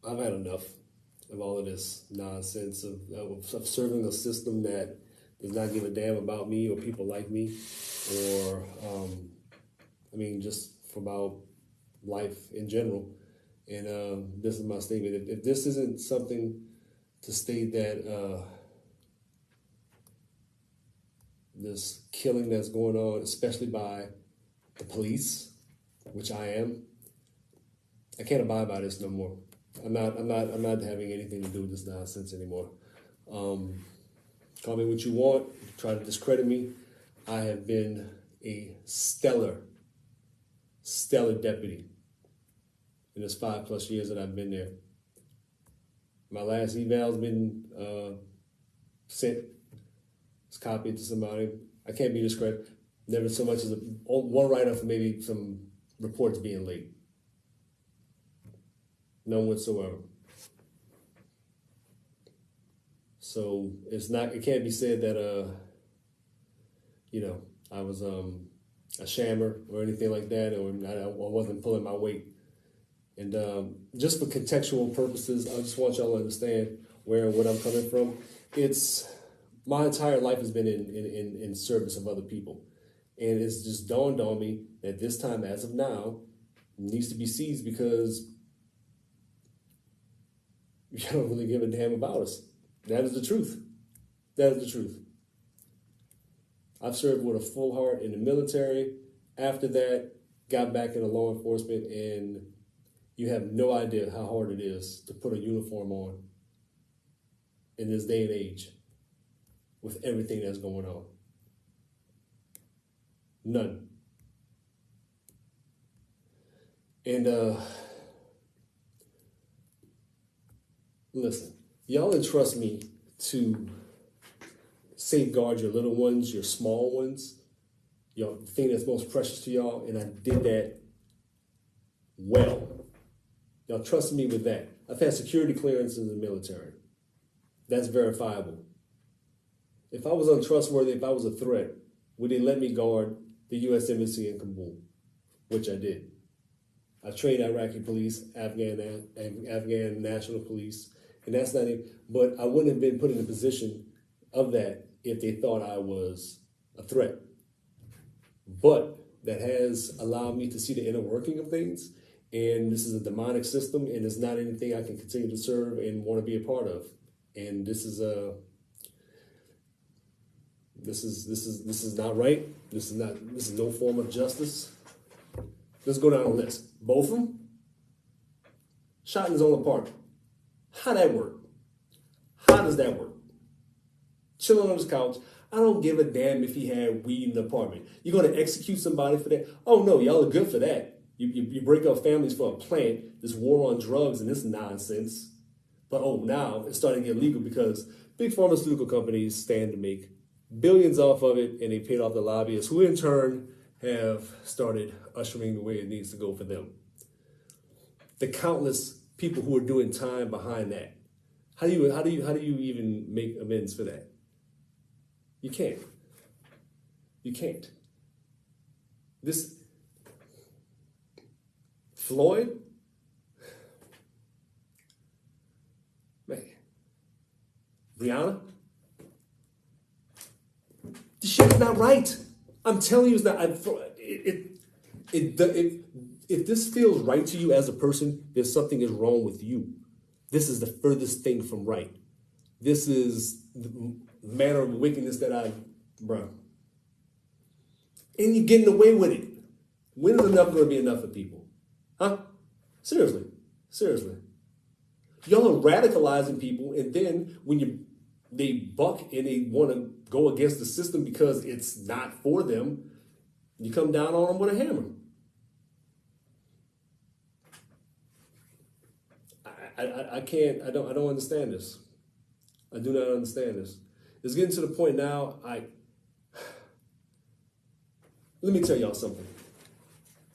I've had enough of all of this nonsense of serving a system that does not give a damn about me or people like me, or just about life in general. And this is my statement. If this isn't something to state that this killing that's going on, especially by the police, which I am, I can't abide by this no more. I'm not having anything to do with this nonsense anymore. Call me what you want, try to discredit me. I have been a stellar deputy in this 5+ years that I've been there. My last email's been sent. It's copied to somebody. I can't be discredited. Never so much as one write-up for maybe some reports being late. None whatsoever. So it can't be said that I was a shammer or anything like that, or I wasn't pulling my weight. And just for contextual purposes, I just want y'all to understand where and what I'm coming from. My entire life has been in service of other people. And it's just dawned on me that this time, as of now, needs to be seized because you don't really give a damn about us. That is the truth. That is the truth. I've served with a full heart in the military. After that, got back into law enforcement, and you have no idea how hard it is to put a uniform on in this day and age with everything that's going on. None. And listen, y'all entrust me to safeguard your little ones, your small ones, the thing that's most precious to y'all, and I did that well. Y'all trusted me with that. I've had security clearance in the military. That's verifiable. If I was untrustworthy, if I was a threat, would they let me guard the U.S. Embassy in Kabul? Which I did. I trained Iraqi police, Afghan national police, and that's not it. But I wouldn't have been put in a position of that if they thought I was a threat. But that has allowed me to see the inner working of things. And this is a demonic system, and it's not anything I can continue to serve and want to be a part of. And this is not right. This is no form of justice. Let's go down the list. Both of them shot in his own apartment. How that work? How does that work? Chilling on his couch. I don't give a damn if he had weed in the apartment. You're going to execute somebody for that? Oh no, y'all are good for that. You break up families for a plant, this war on drugs and this nonsense. But now it's starting to get legal because big pharmaceutical companies stand to make billions off of it, and they paid off the lobbyists, who in turn have started ushering the way it needs to go for them. The countless people who are doing time behind that. How do you even make amends for that? You can't. You can't. This Floyd, man, Brianna, this shit is not right. I'm telling you, it's not. If this feels right to you as a person, there's something is wrong with you. This is the furthest thing from right. This is the manner of wickedness that bro. And you're getting away with it. When is enough going to be enough for people? Huh? Seriously. Y'all are radicalizing people, and then when they buck and they want to go against the system because it's not for them, you come down on them with a hammer. I don't understand this. I do not understand this. It's getting to the point now, let me tell y'all something.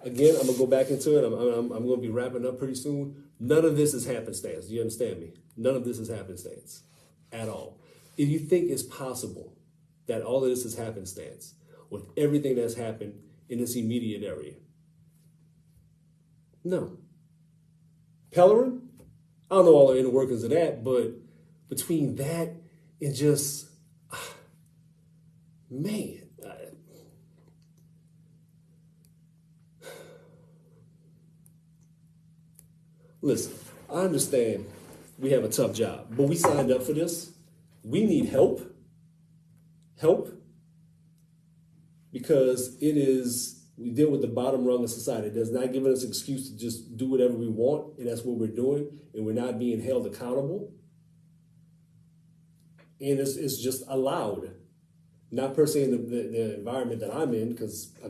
Again, I'm going to go back into it. I'm going to be wrapping up pretty soon. None of this is happenstance. Do you understand me? None of this is happenstance at all. If you think it's possible that all of this is happenstance with everything that's happened in this immediate area, no. Pellerin? I don't know all the inner workings of that, but between that and just, man, listen, I understand we have a tough job, but we signed up for this. We need help, because we deal with the bottom rung of society. It does not give us an excuse to just do whatever we want, and that's what we're doing, and we're not being held accountable. And it's just allowed. Not per se in the environment that I'm in, because, I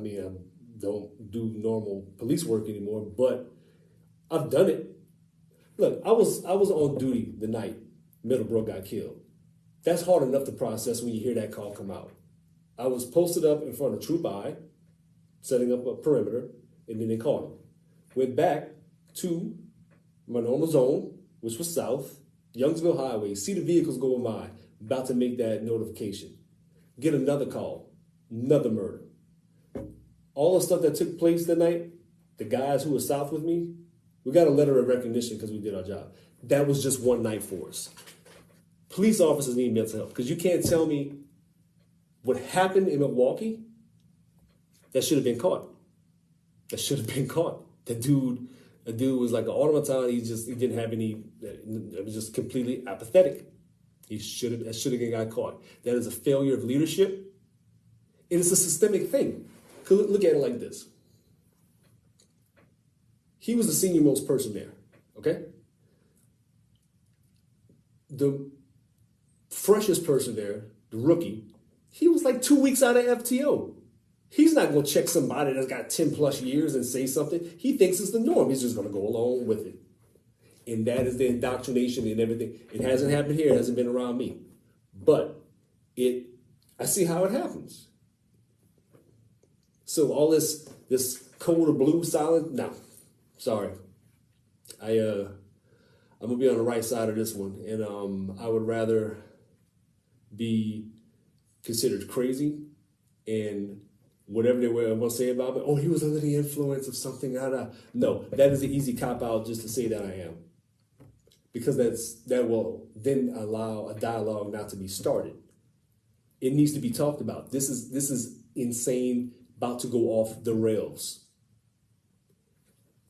don't do normal police work anymore, but I've done it. Look, I was on duty the night Middlebrook got killed. That's hard enough to process when you hear that call come out. I was posted up in front of Troop I, setting up a perimeter, and then they called him. Went back to my normal zone, which was south, Youngsville Highway, see the vehicles going by, about to make that notification. Get another call, another murder. All the stuff that took place that night, the guys who were south with me, we got a letter of recognition because we did our job. That was just one night for us. Police officers need mental health, because you can't tell me what happened in Milwaukee, that should have been caught. That should have been caught. The dude was like an automaton. He didn't have any, it was just completely apathetic. That should have got caught. That is a failure of leadership. And it's a systemic thing. Look at it like this. He was the senior most person there, okay? The freshest person there, the rookie, he was like 2 weeks out of FTO. He's not going to check somebody that's got 10 plus years and say something. He thinks it's the norm. He's just going to go along with it. And that is the indoctrination and everything. It hasn't happened here. It hasn't been around me. But I see how it happens. So all this code of blue silence, no, sorry. I'm going to be on the right side of this one. And I would rather be considered crazy and whatever they were going to say about me. Oh, he was under the influence of something. No, that is an easy cop-out just to say that I am. Because that will then allow a dialogue not to be started. It needs to be talked about. This is insane, about to go off the rails.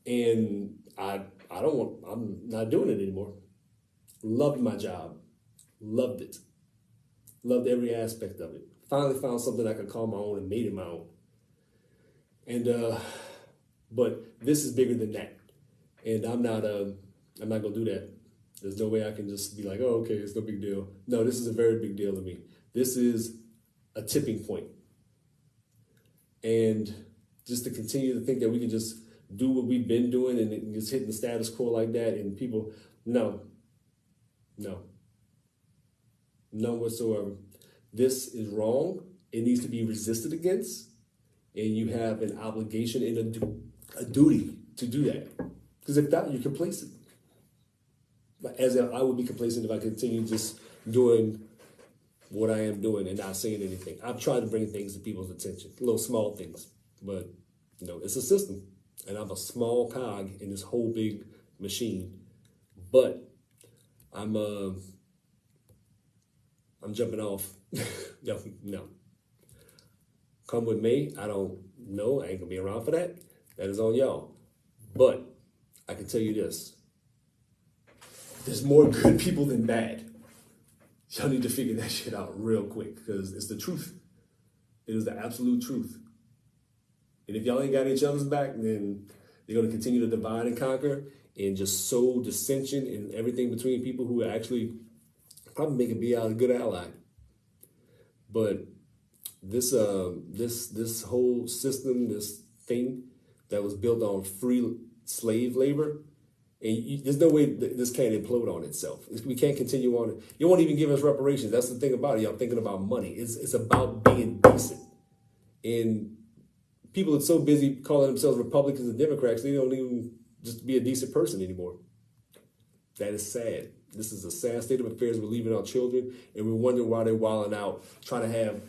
And I'm not doing it anymore. Loved my job. Loved it. Loved every aspect of it. Finally found something I could call my own and made it my own. And but this is bigger than that. And I'm not gonna do that. There's no way I can just be like, oh, okay, it's no big deal. No, this is a very big deal to me. This is a tipping point. And just to continue to think that we can just do what we've been doing and just hitting the status quo like that, and people, no, none whatsoever. This is wrong. It needs to be resisted against, and you have an obligation and a duty to do that. Because if not, you're complacent. As I would be complacent if I continue just doing what I am doing and not saying anything. I've tried to bring things to people's attention, little small things, but it's a system, and I'm a small cog in this whole big machine. But I'm jumping off. No. Come with me. I don't know. I ain't gonna be around for that. That is on y'all. But I can tell you this. There's more good people than bad. Y'all need to figure that shit out real quick, because it's the truth. It is the absolute truth. And if y'all ain't got each other's back, then they're going to continue to divide and conquer and just sow dissension and everything between people who actually probably make it be out a good ally. But this whole system, this thing that was built on free slave labor, and there's no way this can't implode on itself. We can't continue on it. You won't even give us reparations. That's the thing about it. Y'all thinking about money. It's about being decent. And people are so busy calling themselves Republicans and Democrats, they don't even just be a decent person anymore. That is sad. This is a sad state of affairs. We're leaving our children, and we're wondering why they're wilding out, trying to have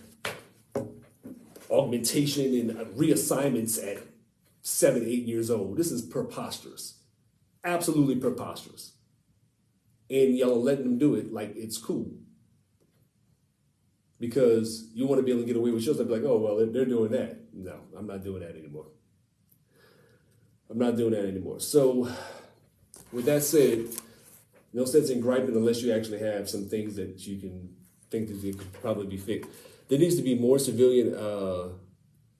augmentation and reassignments at 7, 8 years old. This is preposterous. Absolutely preposterous. and y'all are letting them do it like it's cool. Because you want to be able to get away with yours and be like, oh, well, they're doing that. No, I'm not doing that anymore. I'm not doing that anymore. So with that said, no sense in griping unless you actually have some things that you can think that they could probably be fixed. There needs to be more civilian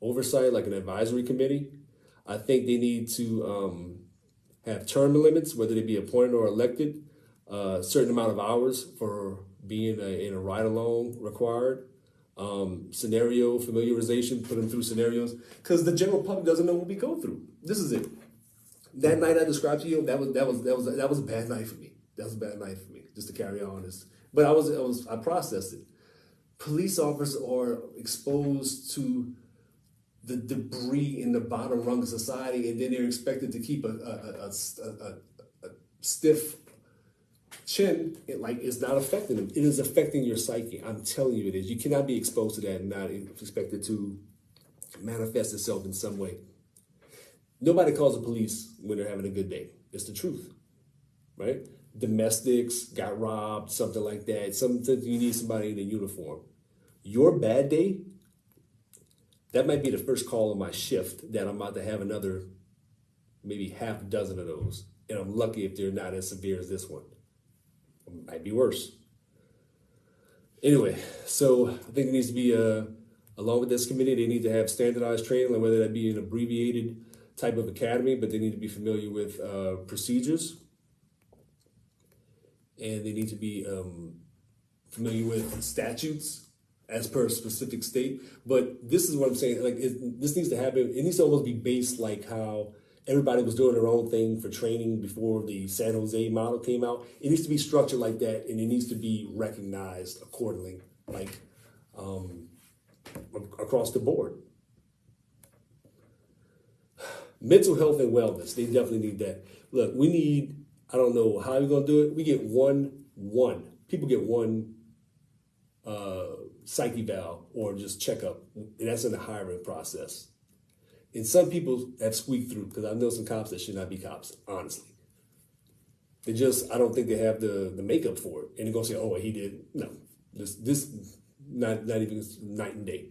oversight, like an advisory committee. I think they need to have term limits, whether they be appointed or elected, a certain amount of hours for being in a ride-along required, scenario familiarization, put them through scenarios, because the general public doesn't know what we go through. This is it. That night I described to you, that was a bad night for me. That was a bad night for me, just to carry on this. But I processed it. Police officers are exposed to the debris in the bottom rung of society, and then they're expected to keep a stiff chin. It's not affecting them. It is affecting your psyche. I'm telling you it is. You cannot be exposed to that and not expect it to manifest itself in some way. Nobody calls the police when they're having a good day. It's the truth, right? Domestics got robbed, something like that. Something you need somebody in a uniform. Your bad day, that might be the first call on my shift that I'm about to have another maybe half a dozen of those. And I'm lucky if they're not as severe as this one. It might be worse. Anyway, so I think it needs to be, along with this committee, they need to have standardized training, like whether that be an abbreviated type of academy, but they need to be familiar with procedures. And they need to be familiar with statutes as per a specific state. But this is what I'm saying, this needs to happen. It needs to almost be based like how everybody was doing their own thing for training before the San Jose model came out. It needs to be structured like that, and it needs to be recognized accordingly, like across the board. Mental health and wellness, they definitely need that. Look, we need, I don't know how we're going to do it. We get people get one psyche valve or just checkup, and that's in the hiring process. And some people have squeaked through, because I know some cops that should not be cops, honestly. They just, I don't think they have the makeup for it. And they're going to say, oh, he did. No, this not even night and day.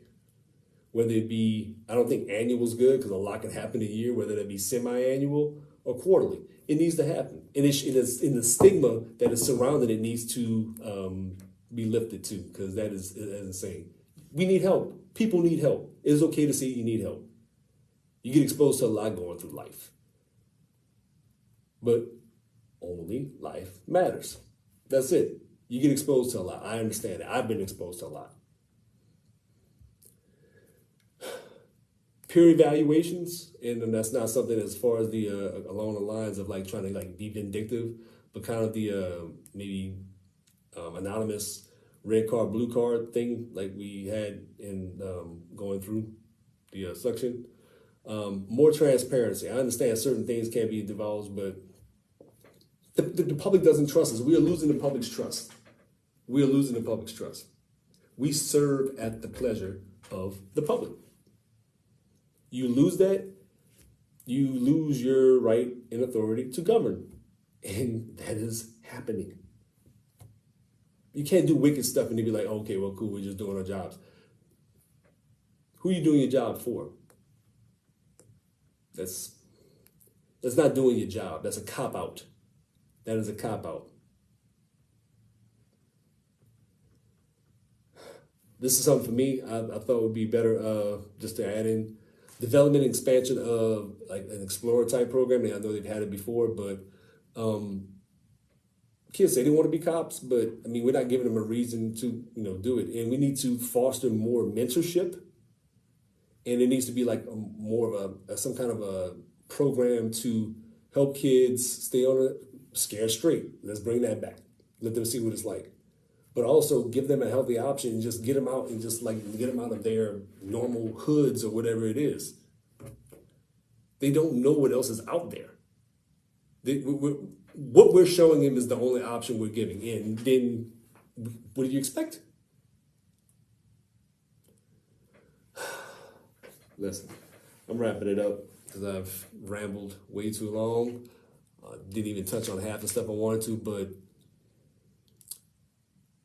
Whether it be, I don't think annual is good, because a lot can happen a year, whether that be semi-annual or quarterly. It needs to happen. And it is in the stigma that is surrounding it needs to be lifted too, because that is insane. We need help. People need help. It is okay to say you need help. You get exposed to a lot going through life. But only life matters. That's it. You get exposed to a lot. I understand that. I've been exposed to a lot. Peer evaluations, and that's not something as far as the along the lines of like trying to like be vindictive, but kind of the maybe anonymous red card, blue card thing like we had in going through the section. More transparency. I understand certain things can't be divulged, but the public doesn't trust us. We are losing the public's trust. We are losing the public's trust. We serve at the pleasure of the public. You lose that, you lose your right and authority to govern. And that is happening. You can't do wicked stuff and then be like, okay, well, cool, we're just doing our jobs. Who are you doing your job for? That's not doing your job. That's a cop-out. That is a cop-out. This is something for me. I thought would be better just to add in development and expansion of like an Explorer type program. And I know they've had it before, but kids say they want to be cops, but I mean, we're not giving them a reason to, do it. And we need to foster more mentorship. And it needs to be like more of some kind of a program to help kids stay on a scare straight. Let's bring that back. Let them see what it's like. But also give them a healthy option and just get them out and just like get them out of their normal hoods or whatever it is. They don't know what else is out there. What we're showing them is the only option we're giving. And then what do you expect? Listen, I'm wrapping it up because I've rambled way too long. Didn't even touch on half the stuff I wanted to, but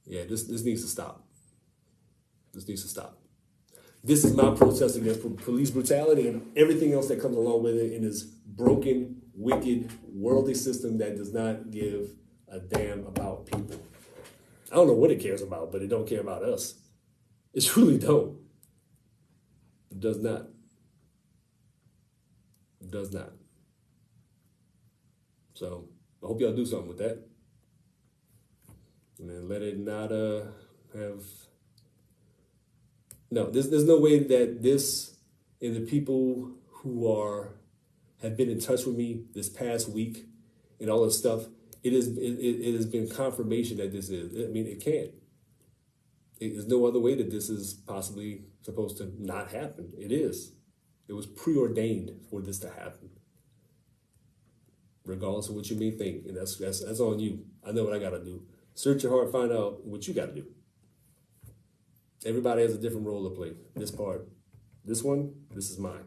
Yeah, this needs to stop. This needs to stop. This is my protest against police brutality and everything else that comes along with it in this broken, wicked, worldly system that does not give a damn about people. I don't know what it cares about, but it don't care about us. It truly don't. It does not. It does not. So I hope y'all do something with that. And then let it not have... No, there's no way that this and the people who have been in touch with me this past week and all this stuff, it has been confirmation that this is. I mean, it can't. There's no other way that this is possibly supposed to not happen. It is. It was preordained for this to happen. Regardless of what you may think, and that's on you. I know what I got to do. Search your heart, find out what you got to do. Everybody has a different role to play. This part, this one, this is mine.